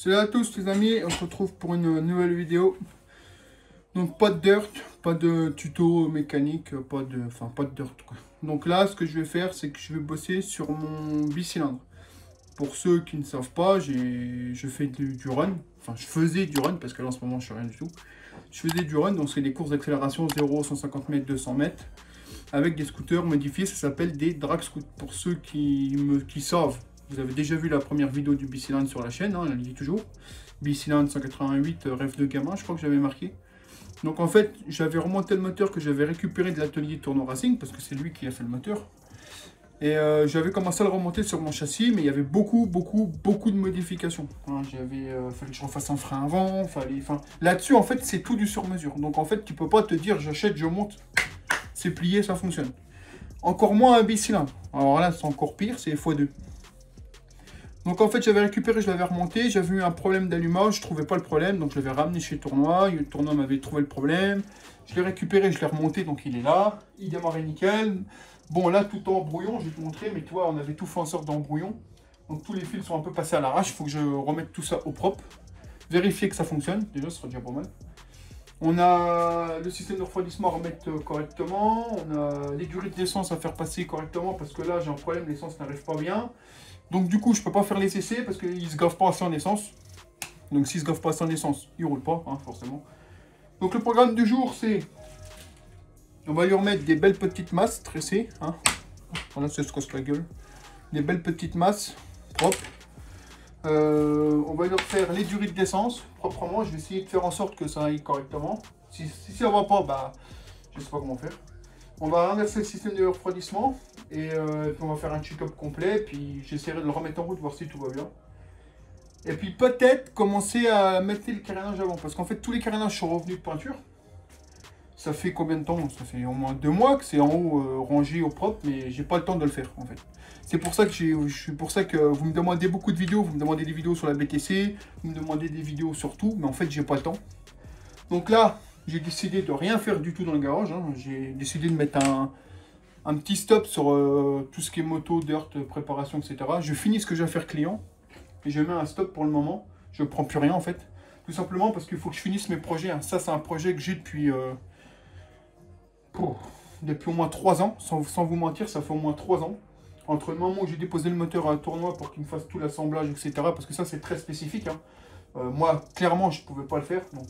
Salut à tous les amis, on se retrouve pour une nouvelle vidéo. Donc pas de dirt, pas de tuto mécanique, pas de dirt quoi. Donc là ce que je vais faire c'est que je vais bosser sur mon bicylindre. Pour ceux qui ne savent pas, je fais du run, enfin je faisais du run parce que là en ce moment je fais rien du tout. Je faisais du run, donc c'est des courses d'accélération 0, 150 mètres, 200 mètres avec des scooters modifiés, ça s'appelle des drag scoots. Pour ceux qui savent. Vous avez déjà vu la première vidéo du bicylindre sur la chaîne, hein, elle dit toujours. Bicylindre 188, rêve de gamin, je crois que j'avais marqué. Donc en fait, j'avais remonté le moteur que j'avais récupéré de l'atelier Tourneau Racing, parce que c'est lui qui a fait le moteur. Et j'avais commencé à le remonter sur mon châssis, mais il y avait beaucoup de modifications. Hein, fallait que je refasse un frein avant, là-dessus, en fait, c'est tout du sur-mesure. Donc en fait, tu peux pas te dire, j'achète, je monte, c'est plié, ça fonctionne. Encore moins un bicylindre. Alors là, c'est encore pire, c'est x2. Donc en fait j'avais récupéré, je l'avais remonté, j'avais eu un problème d'allumage, je trouvais pas le problème, donc je l'avais ramené chez Tournois, le Tournois m'avait trouvé le problème, je l'ai récupéré, je l'ai remonté, donc il est là, il démarrait nickel. Bon là tout en brouillon, je vais te montrer, mais tu vois on avait tout fait en sorte d'en brouillon, donc tous les fils sont un peu passés à l'arrache, il faut que je remette tout ça au propre, vérifier que ça fonctionne, déjà ce sera déjà pas mal. On a le système de refroidissement à remettre correctement, on a l'aiguille d'essence à faire passer correctement, parce que là j'ai un problème, l'essence n'arrive pas bien. Donc du coup, je peux pas faire les essais parce qu'il se gave pas assez en essence. Donc s'il se gave pas assez en essence, il roule pas, hein, forcément. Donc le programme du jour, c'est... On va lui remettre des belles petites masses tressées. Hein. Voilà, ça se casse la gueule. Des belles petites masses propres. On va lui refaire les durées d'essence proprement. Je vais essayer de faire en sorte que ça aille correctement. Si ça va pas, bah, je sais pas comment faire. On va renverser le système de refroidissement et puis on va faire un check-up complet. Puis j'essaierai de le remettre en route, voir si tout va bien. Et puis peut-être commencer à mettre le carénage avant. Parce qu'en fait, tous les carénages sont revenus de peinture. Ça fait combien de temps? Ça fait au moins 2 mois que c'est en haut rangé au propre, mais j'ai pas le temps de le faire en fait. C'est pour ça que vous me demandez beaucoup de vidéos. Vous me demandez des vidéos sur la BTC, vous me demandez des vidéos sur tout, mais en fait, j'ai pas le temps. Donc là, j'ai décidé de rien faire du tout dans le garage. Hein. J'ai décidé de mettre un petit stop sur tout ce qui est moto, dirt, préparation, etc. Je finis ce que j'ai à faire client et je mets un stop pour le moment. Je ne prends plus rien en fait. Tout simplement parce qu'il faut que je finisse mes projets. Hein. Ça, c'est un projet que j'ai depuis au moins 3 ans. Sans vous mentir, ça fait au moins 3 ans. Entre le moment où j'ai déposé le moteur à un tournoi pour qu'il me fasse tout l'assemblage, etc. Parce que ça, c'est très spécifique. Hein. Moi, clairement, je ne pouvais pas le faire, donc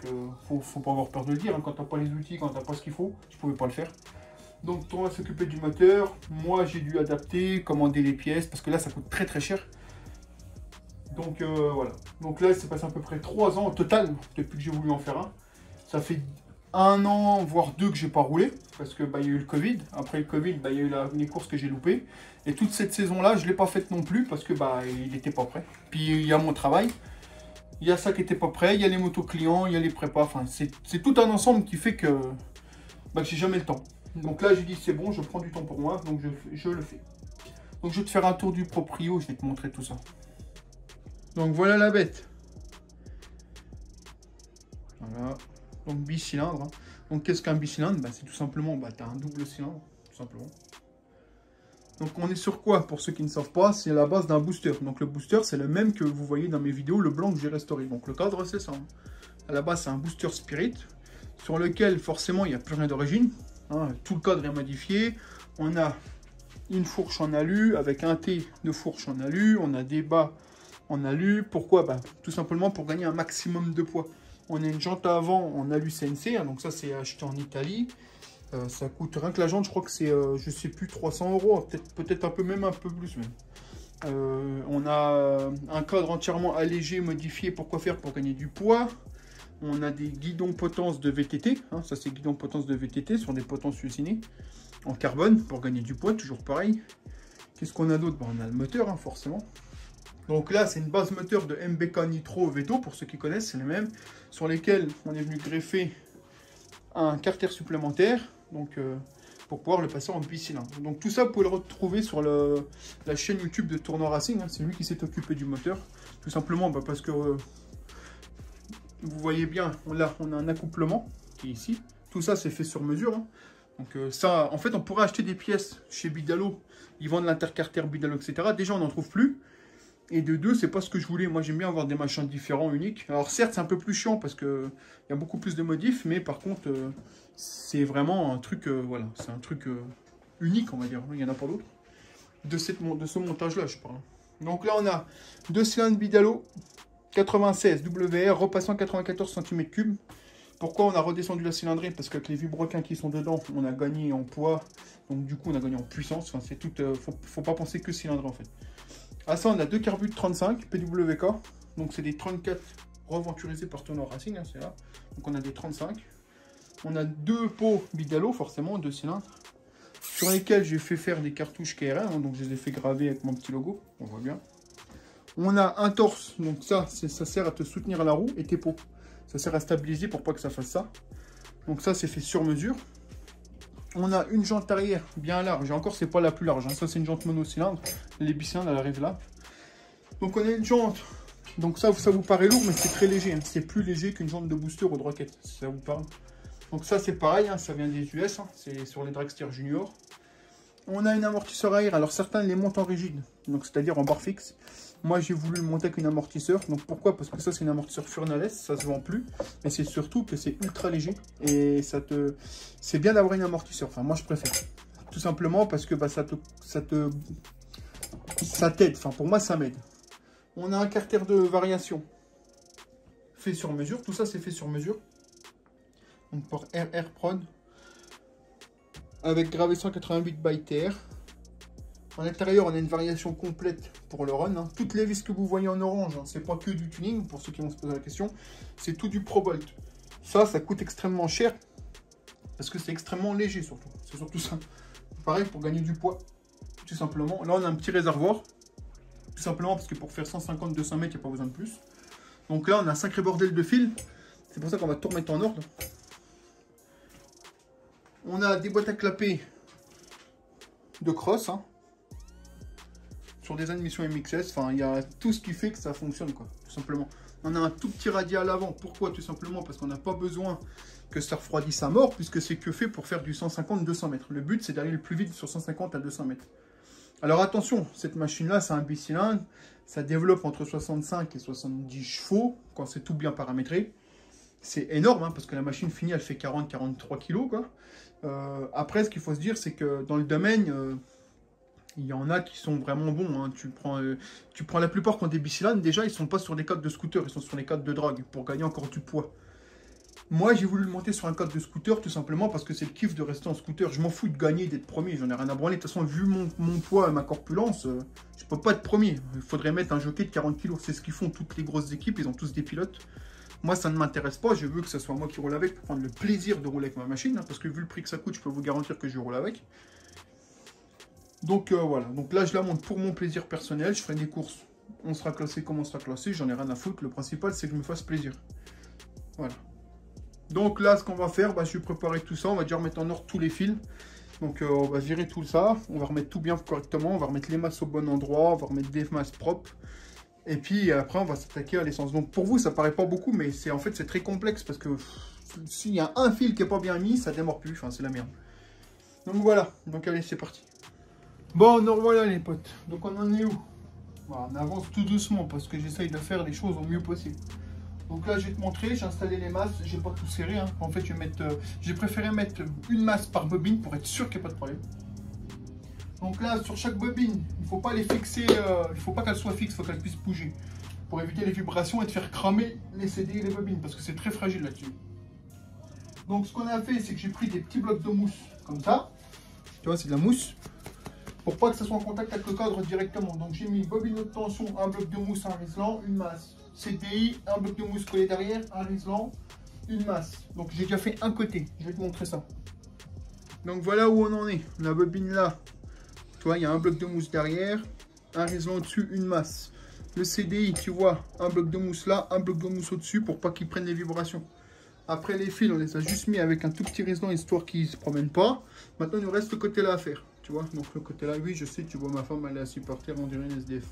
faut pas avoir peur de le dire. Hein. Quand tu n'as pas les outils, quand tu n'as pas ce qu'il faut, je ne pouvais pas le faire. Donc, on va s'occuper du moteur. Moi, j'ai dû adapter, commander les pièces, parce que là, ça coûte très cher. Donc, voilà. Donc là, il s'est passé à peu près 3 ans au total, depuis que j'ai voulu en faire un. Ça fait 1 an, voire 2 que j'ai pas roulé, parce que il y a eu le Covid. Après le Covid, il y a eu les courses que j'ai loupées. Et toute cette saison-là, je ne l'ai pas faite non plus, parce que il n'était pas prêt. Puis, il y a mon travail. Il y a ça qui n'était pas prêt, il y a les motos clients, il y a les prépas, enfin c'est tout un ensemble qui fait que j'ai jamais le temps. Donc là j'ai dit c'est bon, je prends du temps pour moi, donc je le fais. Donc je vais te faire un tour du proprio, je vais te montrer tout ça. Donc voilà la bête. Voilà, donc bicylindre. Hein. Donc qu'est-ce qu'un bicylindre? C'est tout simplement, tu as un double cylindre, tout simplement. Donc on est sur quoi? Pour ceux qui ne savent pas, c'est la base d'un booster. Donc le booster, c'est le même que vous voyez dans mes vidéos, le blanc que j'ai restauré. Donc le cadre, c'est ça. Hein. À la base, c'est un booster Spirit, sur lequel forcément, il n'y a plus rien d'origine. Hein. Tout le cadre est modifié. On a une fourche en alu, avec un T de fourche en alu. On a des bas en alu. Pourquoi? Tout simplement pour gagner un maximum de poids. On a une jante avant en alu CNC, hein. Donc ça, c'est acheté en Italie. Ça coûte rien que la jante, je crois que c'est, je sais plus, 300 €, peut-être un peu plus même. On a un cadre entièrement allégé, modifié, pourquoi faire? Pour gagner du poids. On a des guidons potence de VTT, hein, ça c'est guidon potence de VTT sur des potences usinées en carbone pour gagner du poids, toujours pareil. Qu'est-ce qu'on a d'autre? On a le moteur, hein, forcément. Donc là, c'est une base moteur de MBK Nitro Veto, pour ceux qui connaissent, c'est les mêmes, sur lesquels on est venu greffer un carter supplémentaire. Donc, pour pouvoir le passer en bicylindre. Donc tout ça, vous pouvez le retrouver sur la chaîne YouTube de Tourneau Racing. Hein. C'est lui qui s'est occupé du moteur. Tout simplement parce que vous voyez bien, on a un accouplement qui est ici. Tout ça, c'est fait sur mesure. Hein. Donc ça, en fait, on pourrait acheter des pièces chez Bidalo. Ils vendent l'intercarter Bidalo, etc. Déjà, on n'en trouve plus. Et de deux, c'est pas ce que je voulais. Moi, j'aime bien avoir des machins différents, uniques. Alors certes, c'est un peu plus chiant parce que il y a beaucoup plus de modifs, mais par contre, c'est vraiment un truc, voilà, c'est un truc unique, on va dire. Il y en a pas d'autres. De ce montage-là, je parle. Donc là, on a 2 cylindres Bidalo, 96 WR, repassant 94 cm3. Pourquoi on a redescendu la cylindrée? Parce qu'avec les vibroquins qui sont dedans, on a gagné en poids. Donc du coup, on a gagné en puissance. Enfin, c'est tout. Faut pas penser que cylindrée en fait. À ça, on a 2 carbus de 35 PWK. Donc c'est des 34 reventurisés par Tonor Racing. Hein, c'est là. Donc on a des 35. On a 2 pots Bidalo, forcément, 2 cylindres. Sur lesquels j'ai fait faire des cartouches KRM. Hein, donc je les ai fait graver avec mon petit logo. On voit bien. On a un torse. Donc ça sert à te soutenir la roue et tes pots. Ça sert à stabiliser pour pas que ça fasse ça. Donc ça, c'est fait sur mesure. On a une jante arrière bien large. Et encore, c'est pas la plus large. Hein. Ça, c'est une jante monocylindre. Les bicylindres, elle arrive là. Donc on a une jante. Donc ça vous paraît lourd, mais c'est très léger. Hein. C'est plus léger qu'une jante de booster ou de roquette, si ça vous parle. Donc ça, c'est pareil. Hein. Ça vient des US. Hein. C'est sur les Dragster Junior. On a une amortisseur à air. Alors certains les montent en rigide. Donc c'est-à-dire en barre fixe. Moi, j'ai voulu le monter avec une amortisseur. Donc, pourquoi? Parce que ça, c'est une amortisseur Furnales. Ça se vend plus. Mais c'est surtout que c'est ultra léger. Et c'est bien d'avoir une amortisseur. Enfin, moi, je préfère. Tout simplement parce que bah, ça t'aide. Enfin, pour moi, ça m'aide. On a un carter de variation fait sur mesure. Tout ça, c'est fait sur mesure. Donc, pour RR Prod. Avec gravé 188 by TR. En intérieur, on a une variation complète pour le run. Hein. Toutes les vis que vous voyez en orange, hein, c'est pas que du tuning, pour ceux qui vont se poser la question. C'est tout du ProBolt. Ça coûte extrêmement cher, parce que c'est extrêmement léger surtout. C'est surtout ça. Pareil pour gagner du poids, tout simplement. Là, on a un petit réservoir, tout simplement parce que pour faire 150-200 mètres, il n'y a pas besoin de plus. Donc là, on a un sacré bordel de fils. C'est pour ça qu'on va tout remettre en ordre. On a des boîtes à clapper de cross, hein. Sur des admissions MXS, enfin il y a tout ce qui fait que ça fonctionne quoi, tout simplement. On a un tout petit radial à l'avant, pourquoi? Tout simplement parce qu'on n'a pas besoin que ça refroidisse à mort, puisque c'est que fait pour faire du 150-200 mètres. Le but c'est d'aller le plus vite sur 150 à 200 mètres. Alors attention, cette machine là c'est un bicylindre, ça développe entre 65 et 70 chevaux, quand c'est tout bien paramétré. C'est énorme, hein, parce que la machine finie, elle fait 40-43 kg quoi. Après, ce qu'il faut se dire, c'est que dans le domaine... il y en a qui sont vraiment bons. Hein. Tu prends la plupart qui ont des bicylindres. Déjà, ils ne sont pas sur des cadres de scooter. Ils sont sur les cadres de drague pour gagner encore du poids. Moi, j'ai voulu le monter sur un cadre de scooter tout simplement parce que c'est le kiff de rester en scooter. Je m'en fous de gagner, d'être premier. J'en ai rien à branler. De toute façon, vu mon poids et ma corpulence, je peux pas être premier. Il faudrait mettre un jockey de 40 kg. C'est ce qu'ils font toutes les grosses équipes. Ils ont tous des pilotes. Moi, ça ne m'intéresse pas. Je veux que ce soit moi qui roule avec pour prendre le plaisir de rouler avec ma machine. Hein, parce que vu le prix que ça coûte, je peux vous garantir que je roule avec. Donc voilà, donc là je la monte pour mon plaisir personnel, je ferai des courses, on sera classé comme on sera classé, j'en ai rien à foutre, le principal c'est que je me fasse plaisir. Voilà. Donc là ce qu'on va faire, bah, je vais préparer tout ça, on va déjà remettre en ordre tous les fils. Donc on va virer tout ça, on va remettre tout bien correctement, on va remettre les masses au bon endroit, on va remettre des masses propres. Et puis après on va s'attaquer à l'essence. Donc pour vous ça paraît pas beaucoup, mais en fait c'est très complexe parce que s'il y a un fil qui est pas bien mis, ça démarre plus, enfin c'est la merde. Donc voilà, donc allez c'est parti. Bon, nous revoilà les potes. Donc on en est où? Voilà, on avance tout doucement parce que j'essaye de faire les choses au mieux possible. Donc là, je vais te montrer, j'ai installé les masses, j'ai pas tout serré. Hein. En fait, j'ai préféré mettre une masse par bobine pour être sûr qu'il n'y a pas de problème. Donc là, sur chaque bobine, il ne faut pas les fixer, il ne faut pas qu'elle soit fixe, il faut qu'elle puisse bouger. Pour éviter les vibrations et de faire cramer les CD et les bobines parce que c'est très fragile là-dessus. Donc ce qu'on a fait, c'est que j'ai pris des petits blocs de mousse comme ça. Tu vois, c'est de la mousse. Pour pas que ça soit en contact avec le cadre directement. Donc j'ai mis bobine haute tension, un bloc de mousse, un riselant, une masse. CDI, un bloc de mousse collé derrière, un riselant, une masse. Donc j'ai déjà fait un côté, je vais te montrer ça. Donc voilà où on en est. La bobine là, tu vois, il y a un bloc de mousse derrière, un riselant au-dessus, une masse. Le CDI, tu vois, un bloc de mousse là, un bloc de mousse au-dessus pour pas qu'il prenne les vibrations. Après les fils, on les a juste mis avec un tout petit riselant histoire qu'ils ne se promènent pas. Maintenant, il nous reste ce côté-là à faire. Tu vois, donc le côté-là, oui, je sais, tu vois, ma femme, elle est à supporter, on dirait une SDF.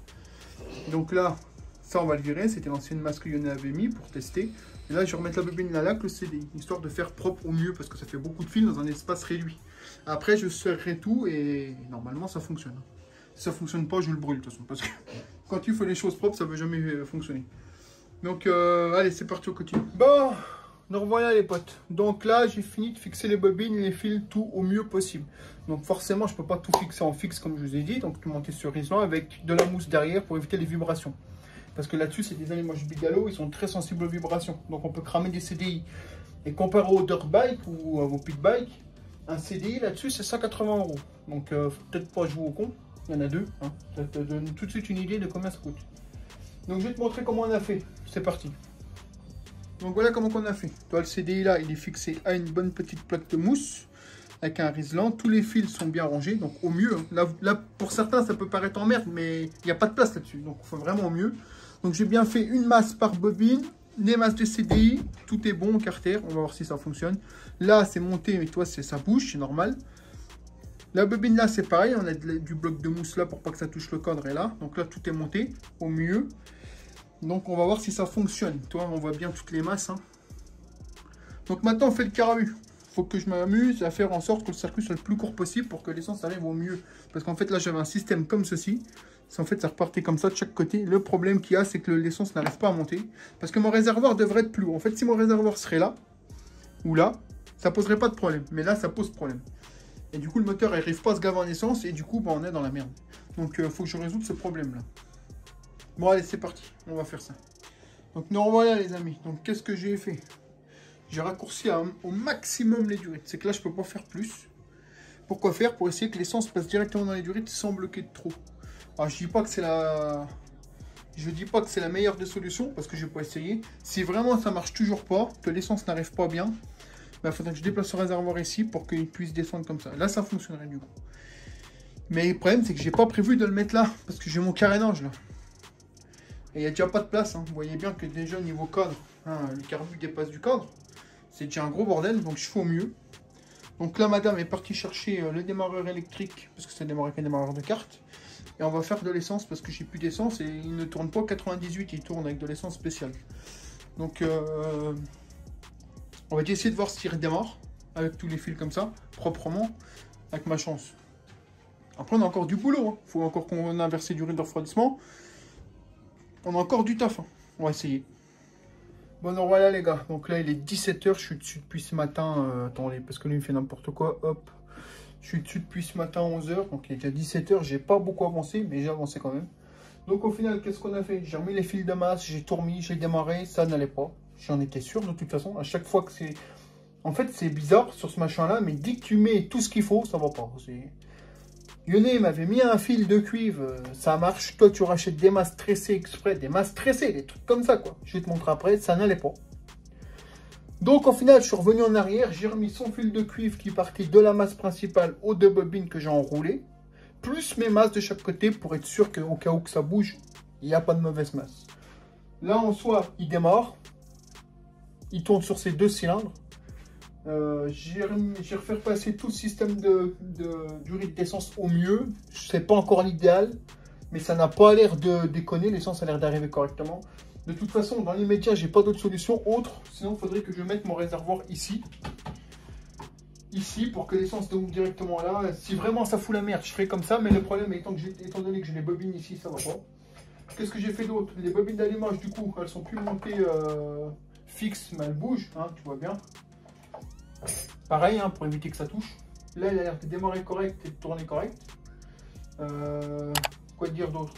Donc là, ça, on va le virer. C'était l'ancienne masse que Yona avait mis pour tester. Et là, je vais remettre la bobine là, avec le CDI, histoire de faire propre au mieux, parce que ça fait beaucoup de fils dans un espace réduit. Après, je serrerai tout et normalement, ça fonctionne. Si ça fonctionne pas, je le brûle, de toute façon, parce que quand tu fais les choses propres, ça ne veut jamais fonctionner. Donc, allez, c'est parti, on continue. Bon, donc voilà les potes. Donc là, j'ai fini de fixer les bobines, les fils, tout au mieux possible. Donc forcément, je ne peux pas tout fixer en fixe comme je vous ai dit. Donc tout monter sur Rislan avec de la mousse derrière pour éviter les vibrations. Parce que là-dessus, c'est des allumages Bigalo, ils sont très sensibles aux vibrations. Donc on peut cramer des CDI. Et comparé aux dirt bike ou à vos pit bike, un CDI là-dessus, c'est 180 €. Donc faut peut-être pas jouer au con. Il y en a deux. Hein. Ça te donne tout de suite une idée de combien ça coûte. Donc je vais te montrer comment on a fait. C'est parti. Donc voilà comment on a fait. Toi, le CDI là, il est fixé à une bonne petite plaque de mousse avec un Rislan. Tous les fils sont bien rangés, donc au mieux. Hein. Là, pour certains, ça peut paraître en merde, mais il n'y a pas de place là-dessus. Donc il faut vraiment au mieux. Donc j'ai bien fait une masse par bobine, des masses de CDI. Tout est bon, carter. On va voir si ça fonctionne. Là, c'est monté, mais toi, ça bouge, c'est normal. La bobine là, c'est pareil. On a du bloc de mousse là pour pas que ça touche le cadre. Et là, donc là, tout est monté au mieux. Donc on va voir si ça fonctionne. Toi, on voit bien toutes les masses. Hein. Donc maintenant, on fait le carbu. Il faut que je m'amuse à faire en sorte que le circuit soit le plus court possible pour que l'essence arrive au mieux. Parce qu'en fait, là, j'avais un système comme ceci. En fait, ça repartait comme ça de chaque côté. Le problème qu'il y a, c'est que l'essence n'arrive pas à monter. Parce que mon réservoir devrait être plus haut. En fait, si mon réservoir serait là, ou là, ça poserait pas de problème. Mais là, ça pose problème. Et du coup, le moteur n'arrive pas à se gaver en essence. Et du coup, bah, on est dans la merde. Donc, il faut que je résolve ce problème-là. Bon, allez, c'est parti. On va faire ça. Donc, nous voilà, les amis. Donc, qu'est-ce que j'ai fait? J'ai raccourci au maximum les durites. C'est que là, je peux pas faire plus. Pourquoi faire? Pour essayer que l'essence passe directement dans les durites sans bloquer de trop. Alors, je dis pas que c'est la... Je dis pas que c'est la meilleure des solutions parce que je vais pas essayer. Si vraiment ça marche toujours pas, que l'essence n'arrive pas bien, il faudrait que je déplace le réservoir ici pour qu'il puisse descendre comme ça. Là, ça fonctionnerait du coup. Mais le problème, c'est que j'ai pas prévu de le mettre là parce que j'ai mon carénage là. Et il n'y a déjà pas de place. Hein. Vous voyez bien que déjà niveau cadre, hein, le carbu dépasse du cadre. C'est déjà un gros bordel, donc je fais au mieux. Donc là, madame est partie chercher le démarreur électrique, parce que c'est démarré avec un démarreur de carte. Et on va faire de l'essence, parce que j'ai plus d'essence, et il ne tourne pas 98, il tourne avec de l'essence spéciale. Donc, on va essayer de voir s'il redémarre, avec tous les fils comme ça, proprement, avec ma chance. Après, on a encore du boulot, hein. Faut encore qu'on inverse du riz de refroidissement. On a encore du taf, hein. On va essayer. Bon, donc voilà les gars, donc là il est 17 h, je suis dessus depuis ce matin, attendez, parce que lui il fait n'importe quoi, hop. Je suis dessus depuis ce matin 11 h, donc il est déjà 17 h, j'ai pas beaucoup avancé, mais j'ai avancé quand même. Donc au final, qu'est-ce qu'on a fait? J'ai remis les fils de masse, j'ai tout remis, j'ai démarré, ça n'allait pas. J'en étais sûr de toute façon, à chaque fois que c'est... En fait c'est bizarre sur ce machin là, mais dès que tu mets tout ce qu'il faut, ça va pas. Yoné m'avait mis un fil de cuivre, ça marche. Toi, tu rachètes des masses tressées exprès, des masses tressées, des trucs comme ça, quoi. Je vais te montrer après, ça n'allait pas. Donc, au final, je suis revenu en arrière, j'ai remis son fil de cuivre qui partait de la masse principale aux deux bobines que j'ai enroulées, plus mes masses de chaque côté pour être sûr qu'au cas où que ça bouge, il n'y a pas de mauvaise masse. Là, en soi, il démarre, il tourne sur ses deux cylindres. J'ai refait passer tout le système du rythme d'essence au mieux. C'est pas encore l'idéal, mais ça n'a pas l'air de déconner. L'essence a l'air d'arriver correctement. De toute façon, dans l'immédiat, j'ai pas d'autre solution autre. Sinon, il faudrait que je mette mon réservoir ici. Ici, pour que l'essence tombe directement là. Si vraiment ça fout la merde, je ferai comme ça. Mais le problème, étant donné que j'ai les bobines ici, ça va pas. Qu'est-ce que j'ai fait d'autre? Les bobines d'allumage, du coup, elles sont plus montées fixes, mais elles bougent. Hein, tu vois bien. Pareil, hein, pour éviter que ça touche. Là, il a l'air de démarrer correct et de tourner correct. Quoi dire d'autre?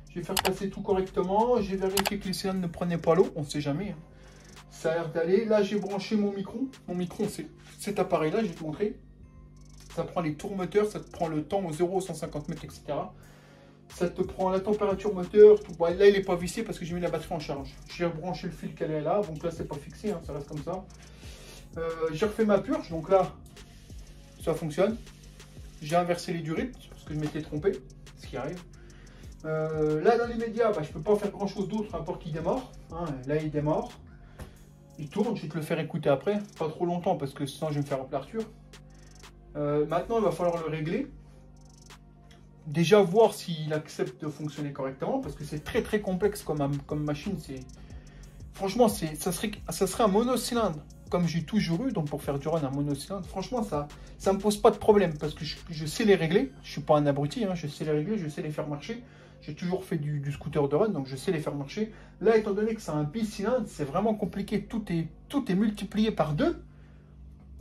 Je vais faire passer tout correctement. J'ai vérifié que les cylindres ne prenaient pas l'eau. On ne sait jamais. Hein. Ça a l'air d'aller. Là, j'ai branché mon micron. Mon micron, c'est cet appareil-là. Je vais te montrer. Ça prend les tours moteurs. Ça te prend le temps au 0 au 150 mètres, etc. Ça te prend la température moteur. Tout. Bon, là, il n'est pas vissé parce que j'ai mis la batterie en charge. J'ai rebranché le fil qu'elle est là. Donc là, c'est pas fixé. Hein, ça reste comme ça. J'ai refait ma purge, donc là, ça fonctionne. J'ai inversé les durites, parce que je m'étais trompé, ce qui arrive. Là, dans les médias, je ne peux pas faire grand chose d'autre, à part qu'il démarre. Hein, là, il démarre. Il tourne, je vais te le faire écouter après. Pas trop longtemps, parce que sinon, je vais me faire appeler Arthur. Maintenant, il va falloir le régler. Déjà, voir s'il accepte de fonctionner correctement, parce que c'est très, très complexe comme machine. Franchement, ça serait un monocylindre. Comme j'ai toujours eu, donc pour faire du run un monocylindre, franchement, ça me pose pas de problème parce que je sais les régler. Je suis pas un abruti, hein, je sais les régler, je sais les faire marcher. J'ai toujours fait du scooter de run, donc je sais les faire marcher. Là, étant donné que c'est un bicylindre, c'est vraiment compliqué. Tout est multiplié par 2.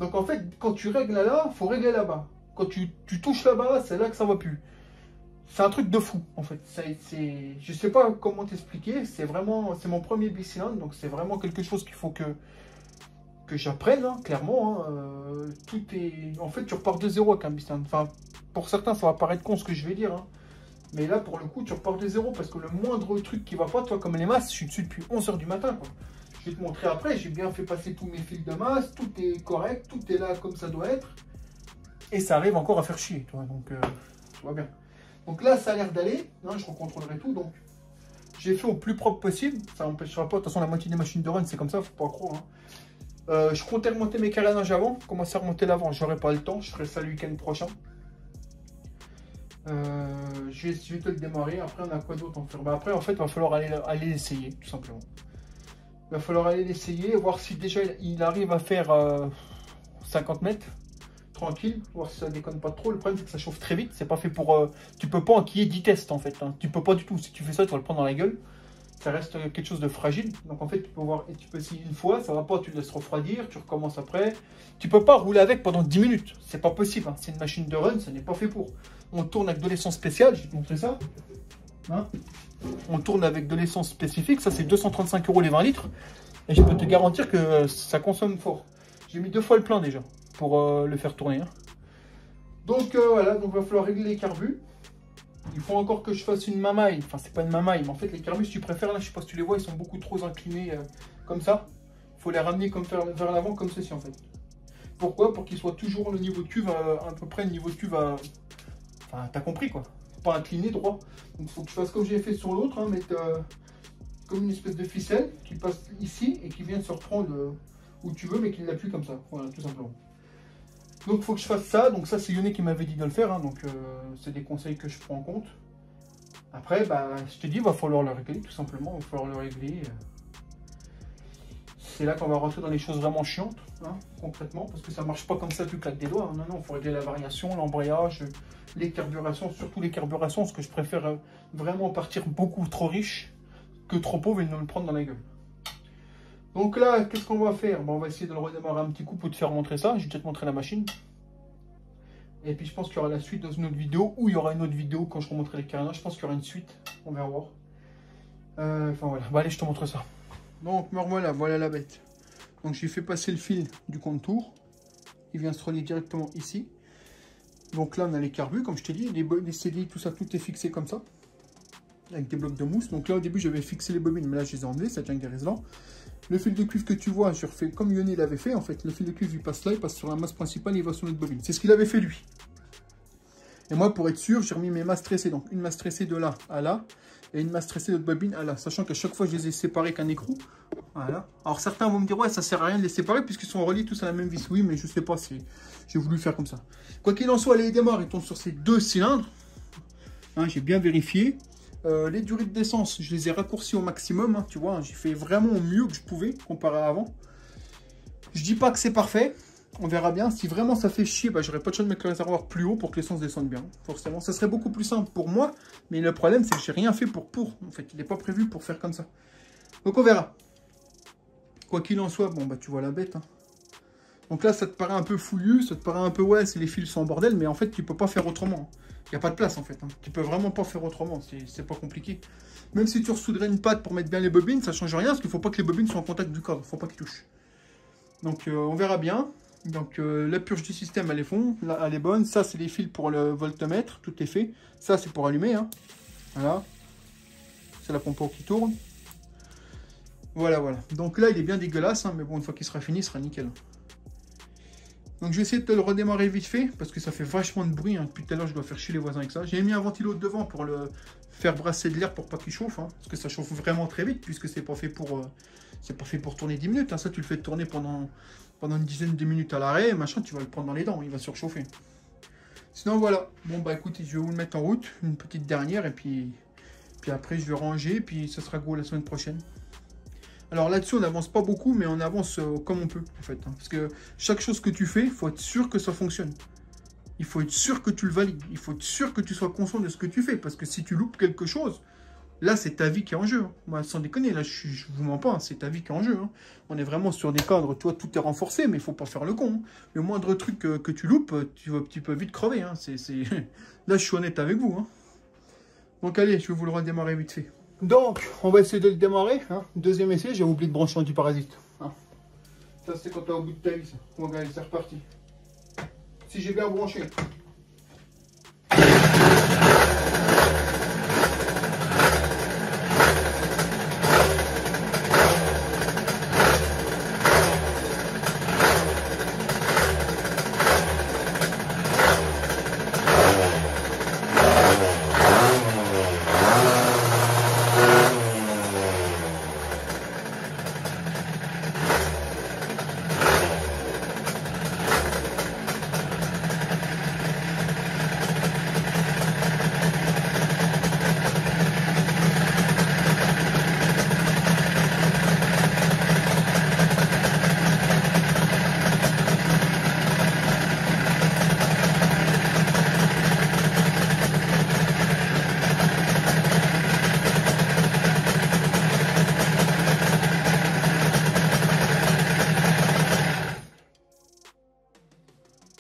Donc en fait, quand tu règles là, il faut régler là-bas. Quand tu touches là-bas, c'est là que ça va plus. C'est un truc de fou, en fait. Je sais pas comment t'expliquer. C'est mon premier bicylindre, donc c'est vraiment quelque chose qu'il faut que j'apprenne, hein, clairement. Hein. En fait, tu repars de zéro avec un bicylindre. Enfin, pour certains, ça va paraître con ce que je vais dire. Hein. Mais là, pour le coup, tu repars de zéro parce que le moindre truc qui va pas, toi, comme les masses, je suis dessus depuis 11 h du matin, quoi. Je vais te montrer après. J'ai bien fait passer tous mes fils de masse. Tout est correct. Tout est là comme ça doit être. Et ça arrive encore à faire chier, toi. Donc, tout va bien. Donc là, ça a l'air d'aller. Hein, je recontrôlerai tout. Donc, j'ai fait au plus propre possible. Ça n'empêchera pas. De toute façon, la moitié des machines de run, c'est comme ça. Faut pas croire. Hein. Je comptais remonter mes carénages avant. Commencer à remonter l'avant. J'aurai pas le temps. Je ferai ça le week-end prochain. Je vais te le démarrer. Après, on a quoi d'autre à faire? Bah, après, en fait, il va falloir aller l'essayer, tout simplement. Il va falloir aller l'essayer. Voir si déjà il arrive à faire 50 mètres. Tranquille, voir si ça déconne pas trop. Le problème, c'est que ça chauffe très vite. C'est pas fait pour. Tu peux pas enquiller 10 tests en fait. Hein. Tu peux pas du tout. Si tu fais ça, tu vas le prendre dans la gueule. Ça reste quelque chose de fragile. Donc en fait, tu peux voir. Et tu peux essayer une fois, ça va pas, tu le laisses refroidir, tu recommences après. Tu peux pas rouler avec pendant 10 minutes. C'est pas possible. Hein. C'est une machine de run, ça n'est pas fait pour. On tourne avec de l'essence spéciale. Je vais te montrer ça. Hein, on tourne avec de l'essence spécifique. Ça, c'est 235 € les 20 litres. Et je peux te garantir que ça consomme fort. J'ai mis 2 fois le plein déjà pour le faire tourner. Hein. Donc voilà, donc il va falloir régler les carbus. Il faut encore que je fasse une mamaille. Enfin, c'est pas une mamaille, mais en fait, les carbus, si tu préfères, là, je sais pas si tu les vois, ils sont beaucoup trop inclinés comme ça. Il faut les ramener comme vers l'avant, comme ceci en fait. Pourquoi? Pour qu'ils soient toujours le niveau de cuve, à peu près le niveau de cuve à. Enfin, t'as compris quoi. Pas incliné droit. Donc il faut que je fasse comme j'ai fait sur l'autre, hein, mettre comme une espèce de ficelle qui passe ici et qui vient se reprendre où tu veux, mais qui l'appuie comme ça. Voilà, tout simplement. Donc il faut que je fasse ça. Donc ça, c'est Yone qui m'avait dit de le faire. Hein, donc c'est des conseils que je prends en compte. Après, bah, je te dis, il va falloir le régler, tout simplement. Il va falloir le régler. C'est là qu'on va rentrer dans les choses vraiment chiantes, hein, concrètement, parce que ça ne marche pas comme ça, tu claques des doigts. Hein. Non, non, il faut régler la variation, l'embrayage, les carburations, surtout les carburations, parce que je préfère vraiment partir beaucoup trop riche que trop pauvre et ne me prendre dans la gueule. Donc là, qu'est-ce qu'on va faire? Bon, on va essayer de le redémarrer un petit coup pour te faire montrer ça. Je vais peut-être montrer la machine. Et puis je pense qu'il y aura la suite dans une autre vidéo, ou il y aura une autre vidéo quand je remontrerai les carénages. Je pense qu'il y aura une suite, on va voir. Enfin voilà, bah allez, je te montre ça. Donc me revoilà, voilà la bête. Donc j'ai fait passer le fil du contour. Il vient se relier directement ici. Donc là on a les carbus, comme je t'ai dit, les CDI, tout ça, tout est fixé comme ça. Avec des blocs de mousse. Donc là au début j'avais fixé les bobines, mais là je les ai enlevées, ça tient avec des résidents. Le fil de cuivre que tu vois, je refais comme Yone l'avait fait. En fait, le fil de cuivre il passe là, il passe sur la masse principale, il va sur notre bobine. C'est ce qu'il avait fait lui. Et moi, pour être sûr, j'ai remis mes masses tressées. Donc une masse tressée de là à là. Et une masse tressée de notre bobine à là. Sachant qu'à chaque fois, je les ai séparés qu'un écrou. Voilà. Alors certains vont me dire, ouais, ça sert à rien de les séparer puisqu'ils sont reliés tous à la même vis. Oui, mais je sais pas si j'ai voulu faire comme ça. Quoi qu'il en soit, allez, il démarre. Il tourne sur ces 2 cylindres. Hein, j'ai bien vérifié. Les durées d'essence, je les ai raccourcies au maximum. Hein, tu vois, j'ai fait vraiment au mieux que je pouvais comparé à avant. Je dis pas que c'est parfait. On verra bien. Si vraiment ça fait chier, bah, j'aurais pas de choix de mettre le réservoir plus haut pour que l'essence descende bien. Forcément, ça serait beaucoup plus simple pour moi. Mais le problème, c'est que j'ai rien fait pour. En fait, il n'est pas prévu pour faire comme ça. Donc on verra. Quoi qu'il en soit, bon bah tu vois la bête. Hein. Donc là, ça te paraît un peu fouillu, ça te paraît un peu ouais, c'est les fils sont en bordel, mais en fait, tu peux pas faire autrement. Il n'y a pas de place en fait. Hein. Tu peux vraiment pas faire autrement. C'est pas compliqué. Même si tu ressouderais une patte pour mettre bien les bobines, ça change rien parce qu'il faut pas que les bobines soient en contact du cadre. Faut pas qu'ils touchent. Donc on verra bien. Donc la purge du système, elle est fond, là, elle est bonne. Ça, c'est les fils pour le voltmètre, tout est fait. Ça, c'est pour allumer. Hein. Voilà. C'est la pompe qui tourne. Voilà, voilà. Donc là, il est bien dégueulasse, hein, mais bon, une fois qu'il sera fini, il sera nickel. Donc je vais essayer de te le redémarrer vite fait, parce que ça fait vachement de bruit. Hein. Depuis tout à l'heure, je dois faire chier les voisins avec ça. J'ai mis un ventilo devant pour le faire brasser de l'air pour pas qu'il chauffe. Hein, parce que ça chauffe vraiment très vite, puisque c'est pas fait pour tourner 10 minutes. Hein. Ça, tu le fais tourner pendant une dizaine de minutes à l'arrêt, machin, tu vas le prendre dans les dents, il va surchauffer. Sinon, voilà. Bon, bah écoutez, je vais vous le mettre en route, une petite dernière, et puis après, je vais ranger, puis ça sera go la semaine prochaine. Alors là-dessus, on n'avance pas beaucoup, mais on avance comme on peut, en fait. Hein, parce que chaque chose que tu fais, il faut être sûr que ça fonctionne. il faut être sûr que tu le valides. Il faut être sûr que tu sois conscient de ce que tu fais. Parce que si tu loupes quelque chose, là, c'est ta vie qui est en jeu. Hein. Moi, sans déconner, là, je vous mens pas, hein, c'est ta vie qui est en jeu. Hein. On est vraiment sur des cadres, tu vois, tout est renforcé, mais il faut pas faire le con. Hein. Le moindre truc que tu loupes, tu peux vite crever. Hein. Là, je suis honnête avec vous. Hein. Donc, allez, je vais vous le redémarrer vite fait. Donc, on va essayer de le démarrer. Hein. Deuxième essai, j'ai oublié de brancher l'antiparasite. Hein. Ça, c'est quand tu es au bout de ta vie. Ça. Bon, allez, c'est reparti. Si j'ai bien branché.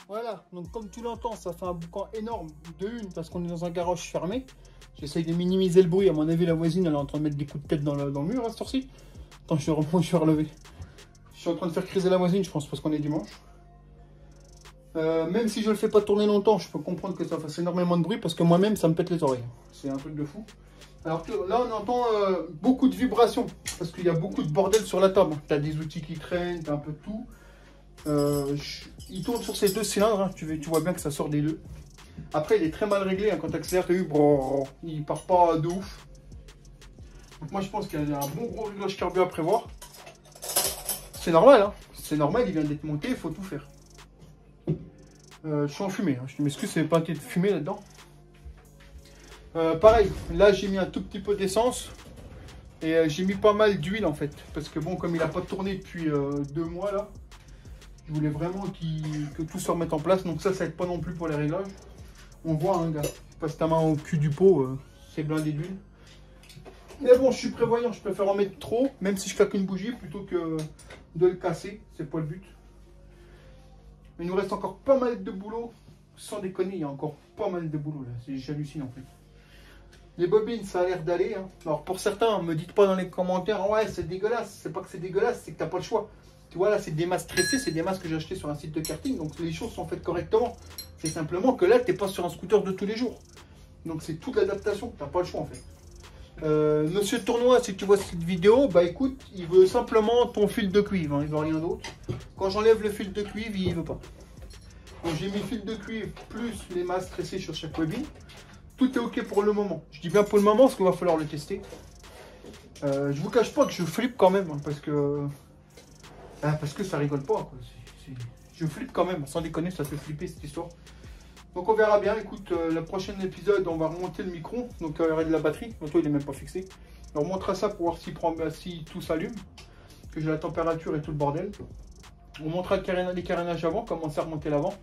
Voilà, donc comme tu l'entends, ça fait un boucan énorme de une parce qu'on est dans un garage fermé. J'essaye de minimiser le bruit. À mon avis, la voisine, elle est en train de mettre des coups de tête dans le mur à cette heure-ci. Attends, je vais relever. Je suis en train de faire criser la voisine, je pense, parce qu'on est dimanche. Même si je ne le fais pas tourner longtemps, je peux comprendre que ça fasse énormément de bruit parce que moi-même, ça me pète les oreilles. C'est un truc de fou. Alors que là, on entend beaucoup de vibrations parce qu'il y a beaucoup de bordel sur la table. Tu as des outils qui traînent, tu as un peu de tout. Il tourne sur ces deux cylindres, hein. Tu vois bien que ça sort des deux. Après, il est très mal réglé, hein. Quand tu accélères, tu as vu, il part pas de ouf. Donc moi, je pense qu'il y a un bon gros réglage carburant à prévoir. C'est normal, hein. C'est normal, il vient d'être monté, il faut tout faire. Je suis en fumée, hein. Je m'excuse, c'est pas un de fumée là-dedans. Pareil, là, j'ai mis un tout petit peu d'essence. Et j'ai mis pas mal d'huile, en fait. Parce que bon, comme il n'a pas tourné depuis 2 mois, là. Je voulais vraiment que tout se remette en place. Donc ça aide pas non plus pour les réglages. On voit, hein, gars. Passe ta main au cul du pot. C'est blindé d'huile. Mais bon, je suis prévoyant. Je préfère en mettre trop. Même si je claque une bougie plutôt que de le casser. C'est pas le but. Il nous reste encore pas mal de boulot. Sans déconner, il y a encore pas mal de boulot là. J'hallucine en fait. Les bobines, ça a l'air d'aller. Hein. Alors pour certains, me dites pas dans les commentaires, ouais, c'est dégueulasse. C'est pas que c'est dégueulasse, c'est que t'as pas le choix. Tu vois là, c'est des masses tressées, c'est des masses que j'ai achetées sur un site de karting, donc les choses sont faites correctement. C'est simplement que là, tu n'es pas sur un scooter de tous les jours. Donc c'est toute l'adaptation, tu n'as pas le choix en fait. Monsieur Tournoi, si tu vois cette vidéo, bah écoute, il veut simplement ton fil de cuivre, hein, il veut rien d'autre. Quand j'enlève le fil de cuivre, il veut pas. Donc j'ai mis le fil de cuivre plus les masses tressées sur chaque bobine. Tout est ok pour le moment. Je dis bien pour le moment parce qu'il va falloir le tester. Je vous cache pas que je flippe quand même, hein, parce que ça rigole pas, quoi. Je flippe quand même, sans déconner, ça fait flipper cette histoire. Donc on verra bien. Écoute, le prochain épisode, on va remonter le micro. Donc il y aura de la batterie. Donc toi, il n'est même pas fixé. On remontera ça pour voir si tout s'allume. Que j'ai la température et tout le bordel. On montrera les carénages avant, commencer à remonter l'avant.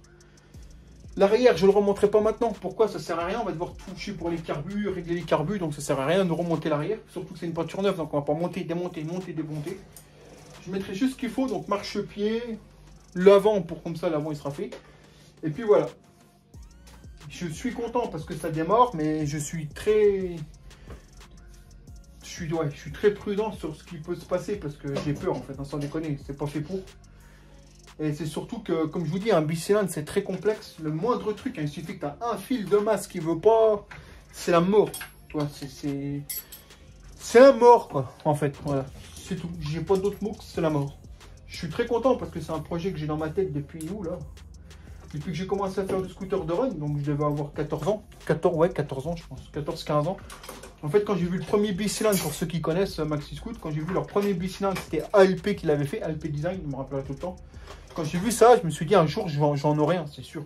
L'arrière, je ne le remonterai pas maintenant. Pourquoi? Ça sert à rien. On va devoir toucher pour les carbus, régler les carbus. Donc ça sert à rien de remonter l'arrière. Surtout que c'est une peinture neuve. Donc on va pas monter, démonter, monter, démonter. Je mettrai juste ce qu'il faut, donc marchepied, l'avant, pour comme ça l'avant il sera fait. Et puis voilà. Je suis content parce que ça démarre, mais je suis très prudent sur ce qui peut se passer parce que j'ai peur en fait, hein, sans déconner, c'est pas fait pour. Et c'est surtout que, comme je vous dis, un bicylindre c'est très complexe. Le moindre truc, hein, il suffit que tu as un fil de masse qui veut pas, c'est la mort. C'est un mort quoi, en fait, voilà. C'est tout, j'ai pas d'autres mots que c'est la mort. Je suis très content parce que c'est un projet que j'ai dans ma tête depuis où là? Depuis que j'ai commencé à faire du scooter de run, donc je devais avoir 14 ans. 14 ans je pense, 14-15 ans. En fait quand j'ai vu le premier bicylindre, pour ceux qui connaissent Maxi Scoot, quand j'ai vu leur premier bicylindre, c'était ALP qui l'avait fait, ALP Design, je me rappellerai tout le temps. Quand j'ai vu ça, je me suis dit un jour j'en aurai un, c'est sûr.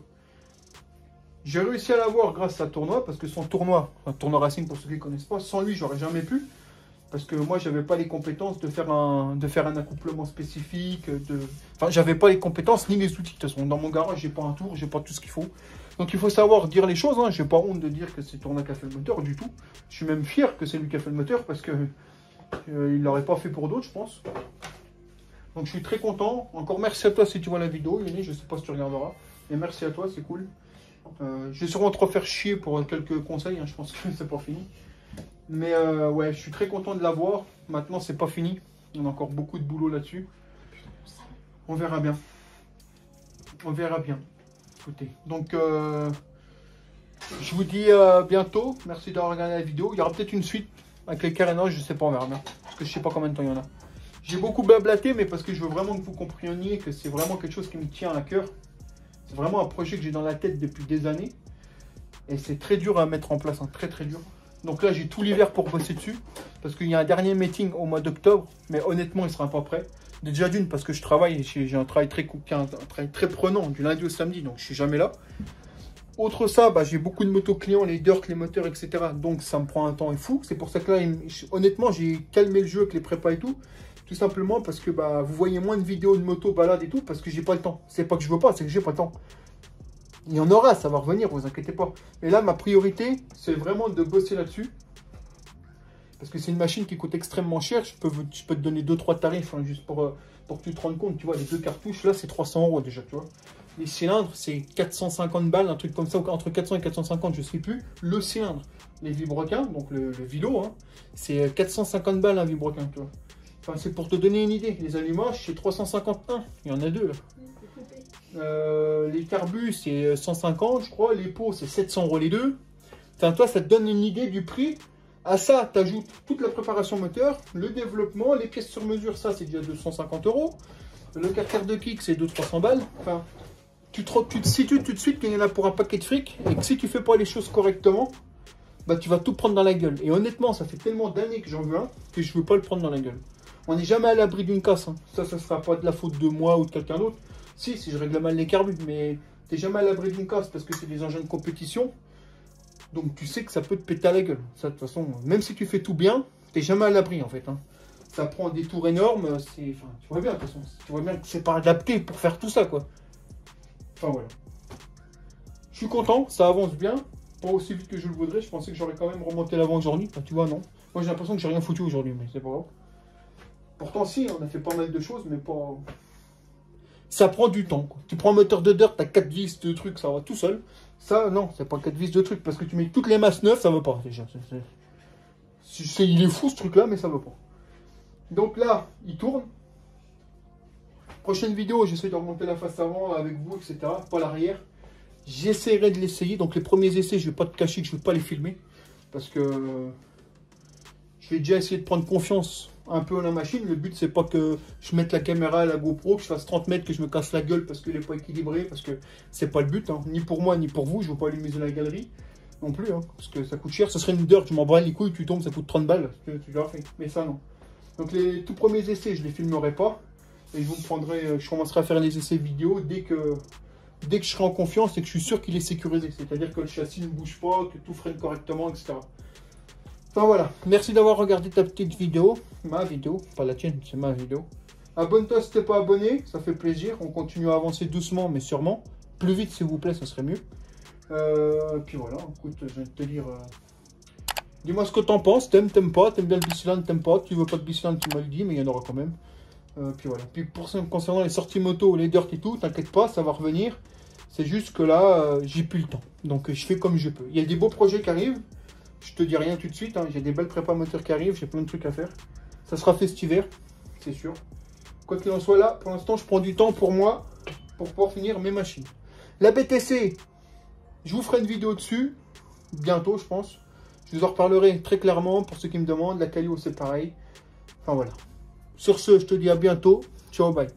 J'ai réussi à l'avoir grâce à Tournoi, parce que son tournoi, un tournoi racing pour ceux qui ne connaissent pas, sans lui j'aurais jamais pu. Parce que moi, j'avais pas les compétences de faire un accouplement spécifique. Enfin, j'avais pas les compétences ni les outils. De toute façon, dans mon garage, j'ai pas un tour, j'ai pas tout ce qu'il faut. Donc il faut savoir dire les choses, hein. Je n'ai pas honte de dire que c'est Tourna qui a fait le moteur du tout. Je suis même fier que c'est lui qui a fait le moteur parce que il ne l'aurait pas fait pour d'autres, je pense. Donc je suis très content. Encore merci à toi si tu vois la vidéo, Yoni. Je ne sais pas si tu regarderas. Mais merci à toi, c'est cool. Je vais sûrement te refaire chier pour quelques conseils, hein. Je pense que c'est pas fini. Mais ouais, je suis très content de l'avoir. Maintenant, c'est pas fini. On a encore beaucoup de boulot là-dessus. On verra bien. On verra bien. Écoutez, donc je vous dis à bientôt. Merci d'avoir regardé la vidéo. Il y aura peut-être une suite avec les carénages, je sais pas, on verra bien. Parce que je sais pas combien de temps il y en a. J'ai beaucoup blablaté, mais parce que je veux vraiment que vous compreniez que c'est vraiment quelque chose qui me tient à cœur. C'est vraiment un projet que j'ai dans la tête depuis des années. Et c'est très dur à mettre en place, hein, très très dur. Donc là, j'ai tout l'hiver pour bosser dessus. Parce qu'il y a un dernier meeting au mois d'octobre. Mais honnêtement, il ne sera pas prêt. Déjà d'une, parce que je travaille, j'ai un travail très prenant du lundi au samedi. Donc je ne suis jamais là. Autre ça, bah, j'ai beaucoup de motos clients, les dirt, les moteurs, etc. Donc ça me prend un temps fou. C'est pour ça que là, honnêtement, j'ai calmé le jeu avec les prépas et tout. Tout simplement parce que bah, vous voyez moins de vidéos de moto, balade et tout, parce que j'ai pas le temps. C'est pas que je veux pas, c'est que j'ai pas le temps. Il y en aura, ça va revenir, vous inquiétez pas. Mais là, ma priorité, c'est vraiment de bosser là-dessus. Parce que c'est une machine qui coûte extrêmement cher. Je peux te donner 2-3 tarifs, hein, juste pour que tu te rendes compte. Tu vois, les 2 cartouches, là, c'est 300 € déjà, tu vois. Les cylindres, c'est 450 balles, un truc comme ça, entre 400 et 450, je ne sais plus. Le cylindre, les vibrequins, donc le vilo, hein, c'est 450 balles un vibrequin, tu vois. Enfin, c'est pour te donner une idée. Les allumages, c'est 351. Il y en a 2 là. Les carbus, c'est 150, je crois. Les pots, c'est 700 € les deux. Enfin, toi, ça te donne une idée du prix. À ça, tu ajoutes toute la préparation moteur, le développement, les pièces sur mesure, ça, c'est déjà 250 €. Le carter de kick, c'est 200-300 balles. Enfin, tu te situes tout de suite qu'il y en a pour un paquet de fric. Et que si tu fais pas les choses correctement, bah, tu vas tout prendre dans la gueule. Et honnêtement, ça fait tellement d'années que j'en veux un que je veux pas le prendre dans la gueule. On n'est jamais à l'abri d'une casse, hein. Ça sera pas de la faute de moi ou de quelqu'un d'autre. Si je règle mal les carbus, mais tu n'es jamais à l'abri d'une casse parce que c'est des engins de compétition. Donc tu sais que ça peut te péter à la gueule. Ça, de toute façon, même si tu fais tout bien, tu n'es jamais à l'abri en fait, hein. Ça prend des tours énormes. Enfin, tu vois bien, de toute façon. Tu vois bien que c'est pas adapté pour faire tout ça, quoi. Enfin voilà. Je suis content, ça avance bien. Pas aussi vite que je le voudrais. Je pensais que j'aurais quand même remonté l'avant aujourd'hui. Enfin, tu vois, non. Moi j'ai l'impression que j'ai rien foutu aujourd'hui, mais c'est pas grave. Pourtant, si, on a fait pas mal de choses, mais pas... Ça prend du temps, quoi. Tu prends un moteur de dirt, tu as 4 vis de trucs, ça va tout seul. Ça, non, c'est pas 4 vis de trucs, parce que tu mets toutes les masses neuves, ça va pas, déjà. Il est fou, ce truc-là, mais ça va pas. Donc là, il tourne. Prochaine vidéo, j'essaie de remonter la face avant avec vous, etc. Pas l'arrière. J'essaierai de l'essayer. Donc les premiers essais, je vais pas te cacher que je vais pas les filmer. Parce que je vais déjà essayer de prendre confiance un peu à la machine. Le but, c'est pas que je mette la caméra à la GoPro, que je fasse 30 mètres, que je me casse la gueule parce qu'elle n'est pas équilibrée, parce que c'est pas le but, hein. Ni pour moi, ni pour vous. Je veux pas aller miser la galerie non plus, hein, parce que ça coûte cher. Ce serait une dirt, tu m'en bats les couilles, tu tombes, ça coûte 30 balles. Tu l'as fait. Mais ça, non. Donc les tout premiers essais, je les filmerai pas. Et je commencerai à faire les essais vidéo dès que je serai en confiance et que je suis sûr qu'il est sécurisé. C'est-à-dire que le châssis ne bouge pas, que tout freine correctement, etc. Enfin voilà, merci d'avoir regardé ta petite vidéo, ma vidéo, pas la tienne, c'est ma vidéo. Abonne-toi si t'es pas abonné, ça fait plaisir, on continue à avancer doucement mais sûrement. Plus vite s'il vous plaît, ça serait mieux. Puis voilà, écoute, je vais te dire... Dis-moi ce que t'en penses, t'aimes pas, t'aimes bien le bicylindre, t'aimes pas, tu veux pas de bicylindre, tu m'as le dit, mais il y en aura quand même. Puis voilà, puis concernant les sorties moto, les dirt et tout, t'inquiète pas, ça va revenir. C'est juste que là, j'ai plus le temps, donc je fais comme je peux. Il y a des beaux projets qui arrivent. Je te dis rien tout de suite, hein. J'ai des belles prépas moteurs qui arrivent, j'ai plein de trucs à faire. Ça sera fait cet hiver, c'est sûr. Quoi qu'il en soit là, pour l'instant, je prends du temps pour moi, pour pouvoir finir mes machines. La BTC, je vous ferai une vidéo dessus, bientôt je pense. Je vous en reparlerai très clairement pour ceux qui me demandent. La Calio, c'est pareil. Enfin voilà. Sur ce, je te dis à bientôt. Ciao, bye.